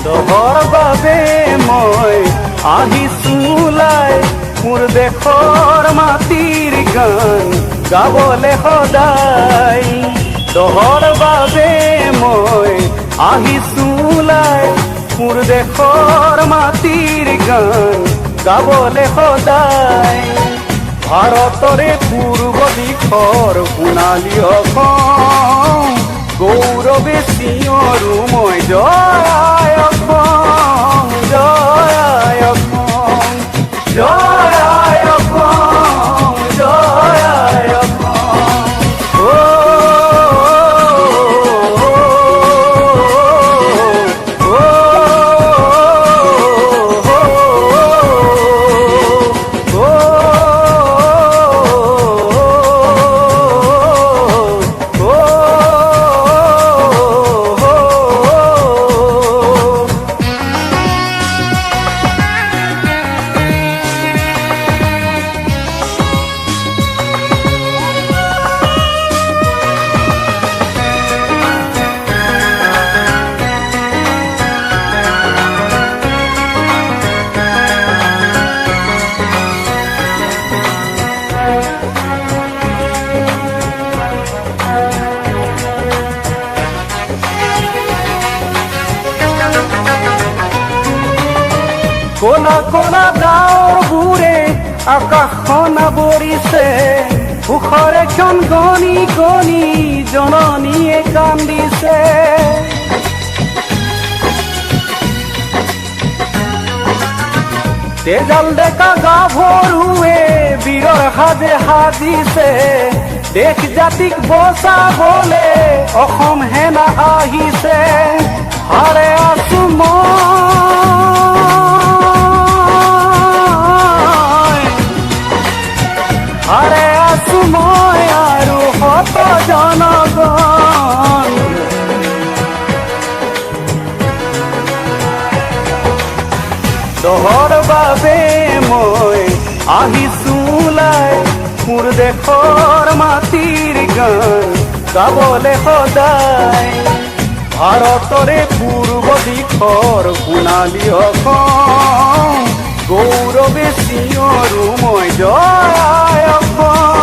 তহৰ বাবে মই আহিছো ওলাই মোৰ দেশৰ মাটিৰ গান গাবলে সদায়। তহৰ বাবে মই আহিছো ওলাই মোৰ দেশৰ মাটিৰ গান গাবলে সদায়। ভাৰতৰে পূৰ্ব দিশৰ সোণালী অসম গৌৰৱে চিঞৰো মই জয় অসম জয় অসম জয় অসম জয় অসম। কোলা কোলা ডাৱৰবোৰে আকাশখন আৱৰিছে সুখৰে ক্ষণ গণি গণি জননীয়ে কান্দিছে। তেজাল ডেকা গাভৰুৱে বীৰৰ সাজে সাজিছে দেশ জাতিক বচাবলে অসম সেনা আহিছে। হাৰে আছো হাৰে আছো মই আৰু শত জনগণ। তহৰ বাবে মই আহিছো ওলাই মোৰ দেশৰ মাটিৰ গান গাবলে সদায়। ভাৰতৰে পূৰ্ব দিশৰ সোণালী অসম গৌৰৱে চিঞৰো মই জয় অসম